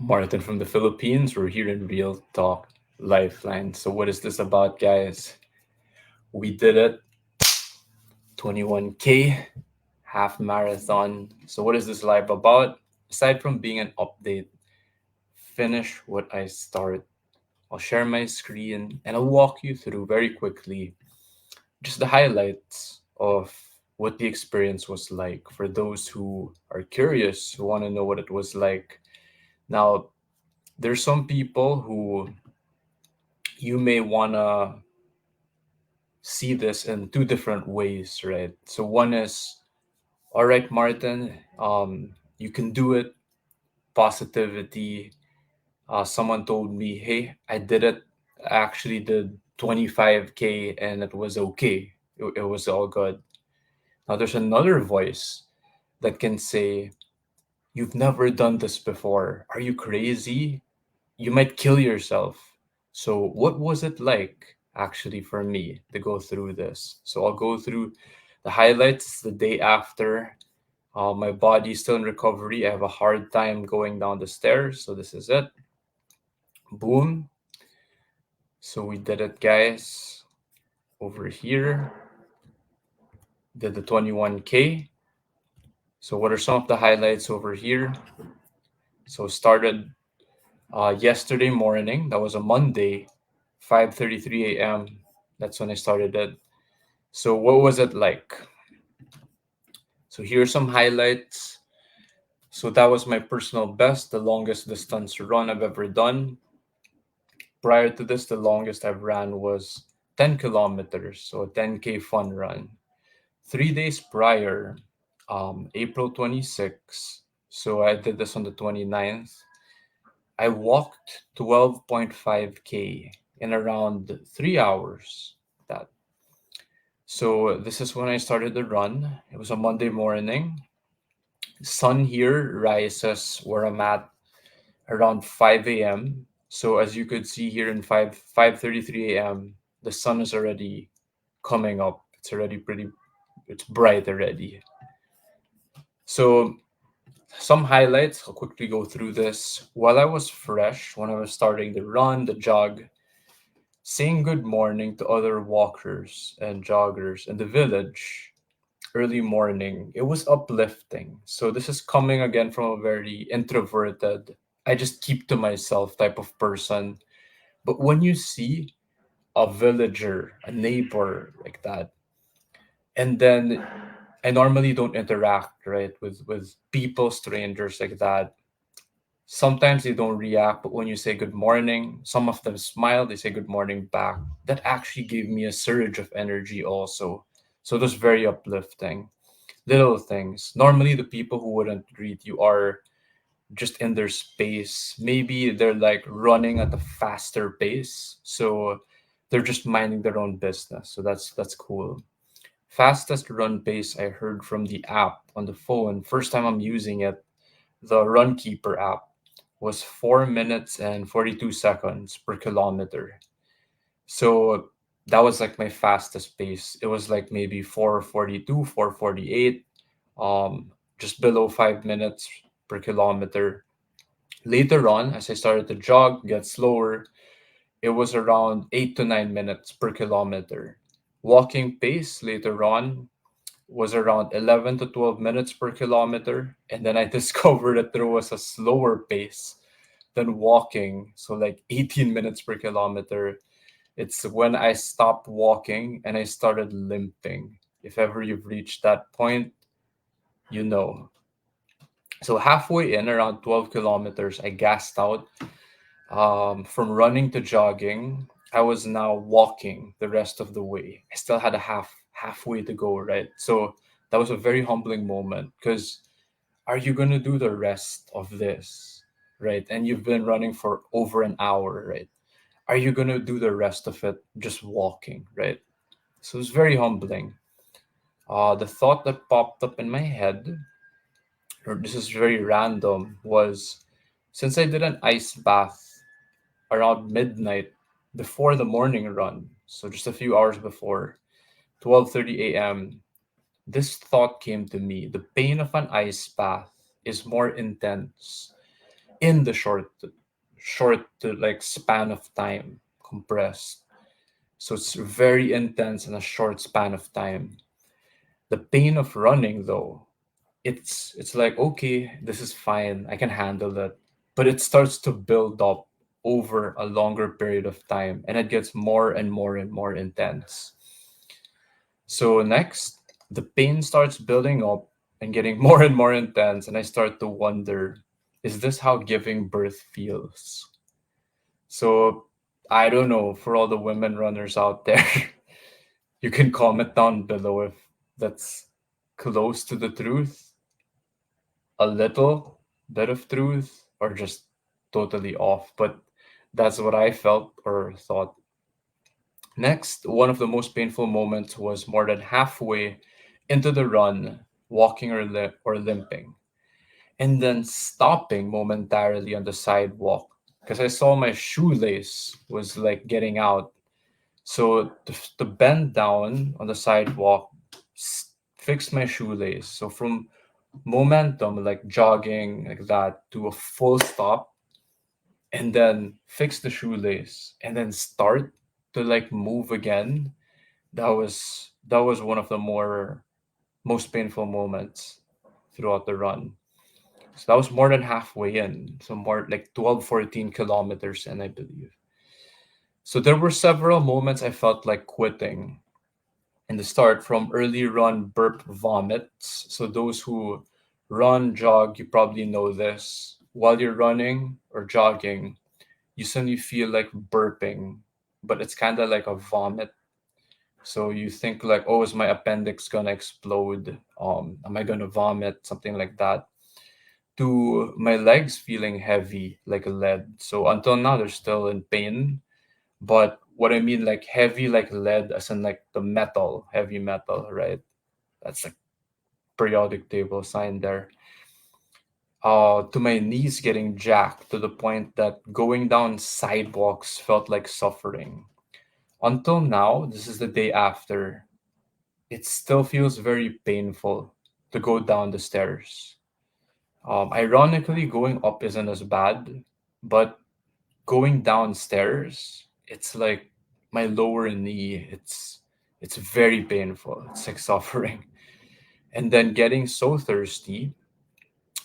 Martin from the Philippines. We're here in Real Talk Lifeline. So, what is this about, guys? We did it 21K half marathon. So, what is this live about? Aside from being an update, finish what I start. I'll share my screen and I'll walk you through very quickly just the highlights of what the experience was like for those who are curious, who want to know what it was like. Now, there's some people who you may want to see this in two different ways, right? So one is, all right, Martin, you can do it. Positivity. Someone told me, hey, I did it. I actually did 25K and it was okay. It was all good. Now there's another voice that can say, you've never done this before. Are you crazy? You might kill yourself. So, what was it like actually for me to go through this? So, I'll go through the highlights the day after. My body's still in recovery. I have a hard time going down the stairs. So, this is it. Boom. So, we did it, guys. Over here, did the 21K. So, what are some of the highlights over here? So, started yesterday morning. That was a Monday, 5:33 a.m. That's when I started it. So what was it like? So here's some highlights. So that was my personal best, the longest distance run I've ever done. Prior to this, the longest I've ran was 10 kilometers, so a 10K fun run. 3 days prior, April 26th, so I did this on the 29th. I walked 12.5K in around 3 hours. That So this is when I started the run. It was a Monday morning. Sun here rises where I'm at around 5 a.m. So as you could see here in 5:33 a.m., the sun is already coming up. It's bright already. So some highlights, I'll quickly go through this. While I was fresh, when I was starting the run, the jog, saying good morning to other walkers and joggers in the village early morning, it was uplifting. So this is coming again from a very introverted, I just keep to myself type of person. But when you see a villager, a neighbor like that, and then I normally don't interact, right, with people, strangers like that. Sometimes they don't react, but when you say good morning, some of them smile, they say good morning back. That actually gave me a surge of energy also. So it was very uplifting. Little things. Normally, the people who wouldn't greet you are just in their space. Maybe they're like running at a faster pace, so they're just minding their own business. So that's cool. Fastest run pace I heard from the app on the phone. First time I'm using it, the Runkeeper app was 4 minutes and 42 seconds per kilometer. So that was like my fastest pace. It was like maybe 4:42, 4:48, um, just below 5 minutes per kilometer. Later on, as I started to jog, get slower, it was around 8 to 9 minutes per kilometer. Walking pace later on was around 11 to 12 minutes per kilometer. And then I discovered that there was a slower pace than walking. So, like 18 minutes per kilometer. It's when I stopped walking and I started limping. If ever you've reached that point, you know. So halfway in, around 12 kilometers, I gassed out. From running to jogging, I was now walking the rest of the way. I still had a halfway to go, right? So that was a very humbling moment because are you gonna do the rest of this, right? And you've been running for over an hour, right? Are you gonna do the rest of it just walking, right? So it's very humbling. The thought that popped up in my head, or this is very random, was since I did an ice bath around midnight before the morning run, so just a few hours before, 12:30 a.m., this thought came to me. The pain of an ice bath is more intense in the short like span of time, compressed. So it's very intense in a short span of time. The pain of running though, it's like, okay, this is fine, I can handle it. But it starts to build up over a longer period of time, and it gets more and more and more intense. So next, the pain starts building up and getting more and more intense, and I start to wonder, is this how giving birth feels? So I don't know, for all the women runners out there, you can comment down below if that's close to the truth, a little bit of truth, or just totally off. But that's what I felt or thought. Next, one of the most painful moments was more than halfway into the run, walking or limping, and then stopping momentarily on the sidewalk because I saw my shoelace was like getting out. So to bend down on the sidewalk, fix my shoelace. So from momentum, like jogging like that, to a full stop, and then fix the shoelace, and then start to like move again. That was one of the most painful moments throughout the run. So that was more than halfway in, so more like 12, 14 kilometers in, I believe. So there were several moments I felt like quitting in the start, from early run burp vomits. So those who run, jog, you probably know this. While you're running or jogging, you suddenly feel like burping, but it's kind of like a vomit. So you think like, oh, is my appendix gonna explode? Am I gonna vomit? Something like that. To my legs feeling heavy like lead. So until now, they're still in pain. But what I mean, like heavy like lead, as in like the metal, heavy metal, right? That's like periodic table sign there. To my knees getting jacked to the point that going down sidewalks felt like suffering. Until now, this is the day after. It still feels very painful to go down the stairs. Ironically, going up isn't as bad, but going downstairs, it's like my lower knee. It's very painful. It's like suffering, and then getting so thirsty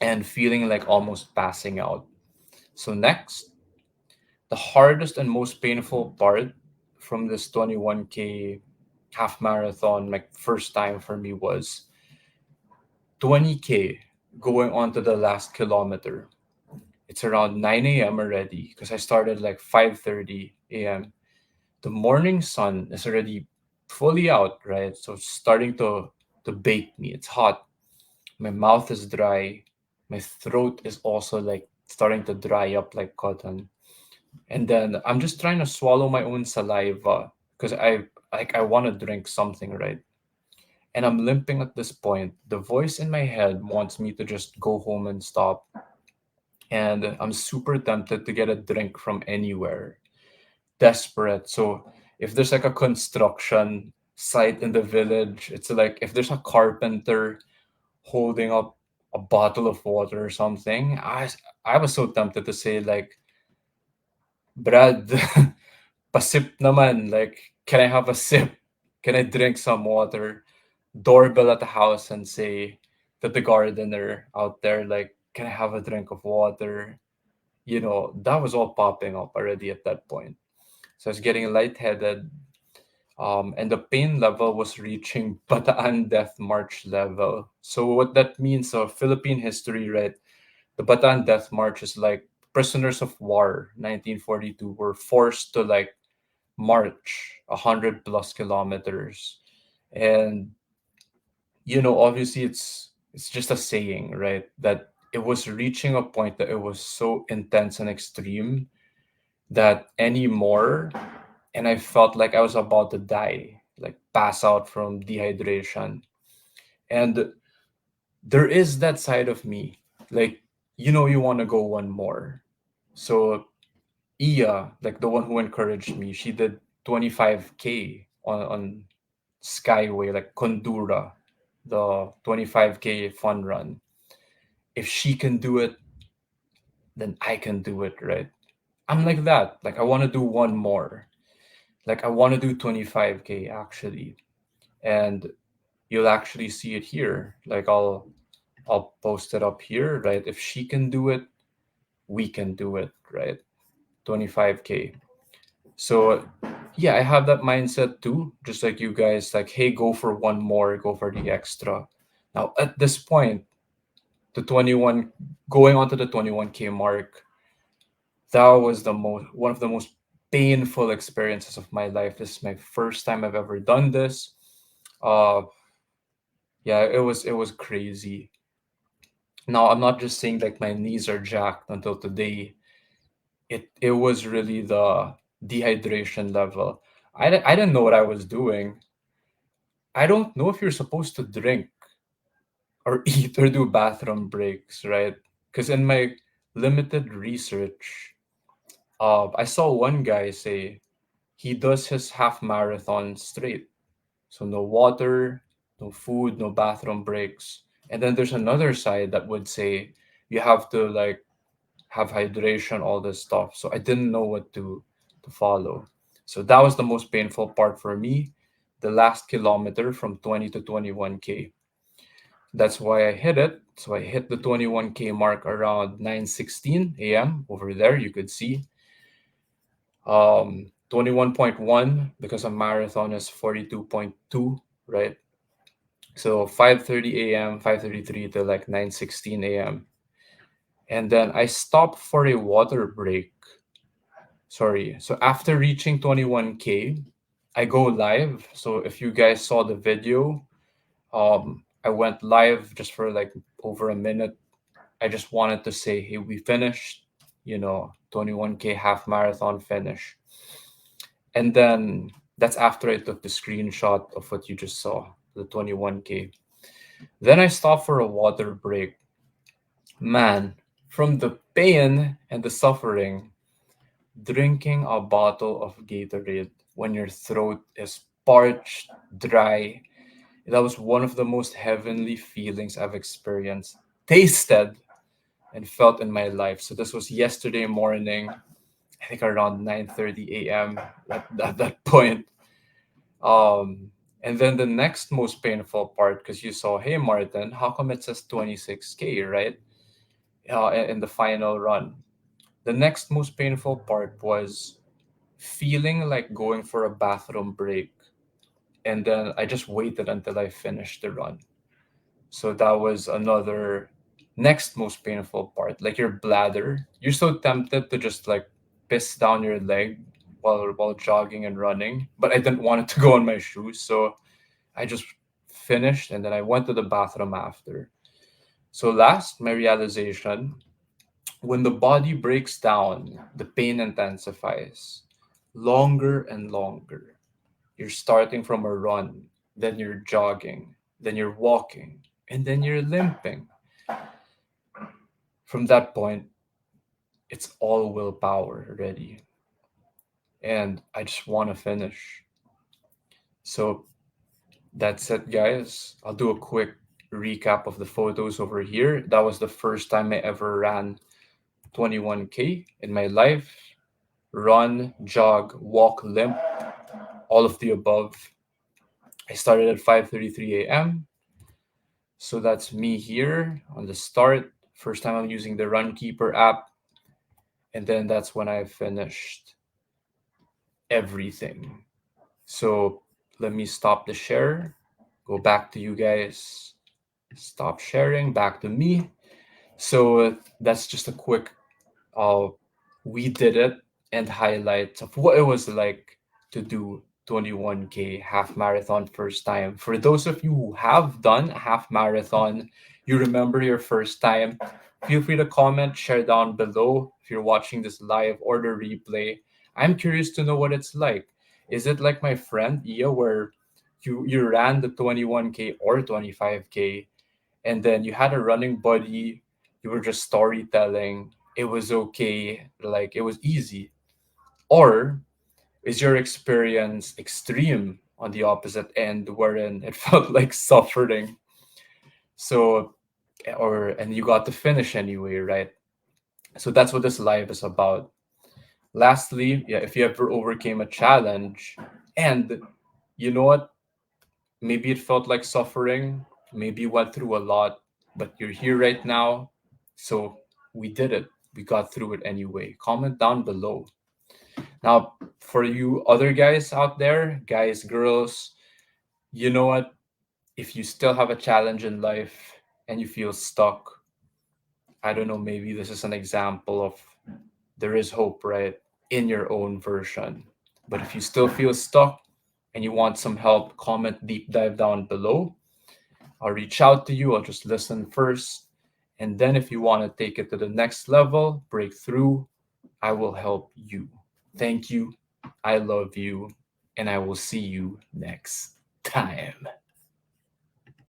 and feeling like almost passing out. So next, the hardest and most painful part from this 21K half marathon, like first time for me, was 20K going on to the last kilometer. It's around 9 a.m. already because I started like 5:30 a.m. The morning sun is already fully out, right? So it's starting to bake me. It's hot. My mouth is dry. My throat is also like starting to dry up like cotton. And then I'm just trying to swallow my own saliva because I want to drink something, right? And I'm limping at this point. The voice in my head wants me to just go home and stop. And I'm super tempted to get a drink from anywhere. Desperate. So if there's like a construction site in the village, it's like if there's a carpenter holding up a bottle of water or something, I was so tempted to say like, Brad, pasip naman. Like, can I have a sip? Can I drink some water? Doorbell at the house and say to the gardener out there, like, can I have a drink of water? That was all popping up already at that point. So I was getting lightheaded, and the pain level was reaching Bataan Death March level. So what that means of Philippine history, right? The Bataan Death March is like prisoners of war, 1942, were forced to like march 100 plus kilometers, and obviously it's just a saying, right? That it was reaching a point that it was so intense and extreme that anymore, and I felt like I was about to die, like pass out from dehydration. And there is that side of me, like, you want to go one more. So Iya, like the one who encouraged me, she did 25K on Skyway, like Kondura, the 25K fun run. If she can do it, then I can do it, right? I'm like that. Like I want to do one more. Like I want to do 25K actually. And you'll actually see it here. Like I'll post it up here, right? If she can do it, we can do it, right? 25K. So yeah, I have that mindset too, just like you guys, like, hey, go for one more, go for the extra. Now at this point, the 21 going on to the 21K mark, that was the most one of the most painful experiences of my life. This is my first time I've ever done this. Uh yeah, it was crazy. Now I'm not just saying like my knees are jacked until today. It was really the dehydration level. I didn't know what I was doing. I don't know if you're supposed to drink or eat or do bathroom breaks, right? Because in my limited research, I saw one guy say he does his half marathon straight. So no water, no food, no bathroom breaks. And then there's another side that would say you have to like have hydration, all this stuff. So I didn't know what to follow. So that was the most painful part for me, the last kilometer from 20 to 21K. That's why I hit it. So I hit the 21K mark around 9:16 a.m. over there. You could see 21.1 because a marathon is 42.2, right? So 5:30 a.m., 5:33 to like 9:16 a.m. And then I stopped for a water break. Sorry. So after reaching 21K, I go live. So if you guys saw the video, I went live just for like over a minute. I just wanted to say, hey, we finished, 21K half marathon finish. And then that's after I took the screenshot of what you just saw, the 21K. Then I stopped for a water break. Man, from the pain and the suffering, drinking a bottle of Gatorade when your throat is parched, dry, that was one of the most heavenly feelings I've experienced, tasted, and felt in my life. So this was yesterday morning, I think around 9:30 a.m. At that point. Um, and then the next most painful part, because you saw, hey Martin, how come it says 26K, right? In the final run. The next most painful part was feeling like going for a bathroom break. And then I just waited until I finished the run. So that was another next most painful part. Like your bladder, you're so tempted to just like piss down your leg while jogging and running, but I didn't want it to go on my shoes, so I just finished and then I went to the bathroom after. So last, my realization, when the body breaks down, the pain intensifies longer and longer. You're starting from a run, then you're jogging, then you're walking, and then you're limping. From that point, it's all willpower already. And I just want to finish. So that's it, guys. I'll do a quick recap of the photos over here. That was the first time I ever ran 21K in my life. Run, jog, walk, limp, all of the above. I started at 5:33 a.m. So that's me here on the start. First time I'm using the Runkeeper app. And then that's when I finished everything. So let me stop the share, go back to you guys, stop sharing, back to me. So that's just a quick uh, we did it and highlights of what it was like to do 21K half marathon first time. For those of you who have done a half marathon, you remember your first time, feel free to comment, share down below if you're watching this live or the replay. I'm curious to know what it's like. Is it like my friend Ia, where you ran the 21K or 25K and then you had a running buddy, you were just storytelling, it was okay, like it was easy? Or is your experience extreme on the opposite end wherein it felt like suffering? So, or and you got to finish anyway, right? So that's what this live is about. Lastly, yeah, if you ever overcame a challenge and you know what, maybe it felt like suffering, maybe you went through a lot, but you're here right now. So we did it. We got through it anyway. Comment down below. Now, for you other guys out there, guys, girls, you know what? If you still have a challenge in life and you feel stuck, I don't know, maybe this is an example of there is hope, right? In your own version. But if you still feel stuck and you want some help, comment deep dive down below. I'll reach out to you. I'll just listen first. And then if you want to take it to the next level, break through, I will help you. Thank you. I love you. And I will see you next time.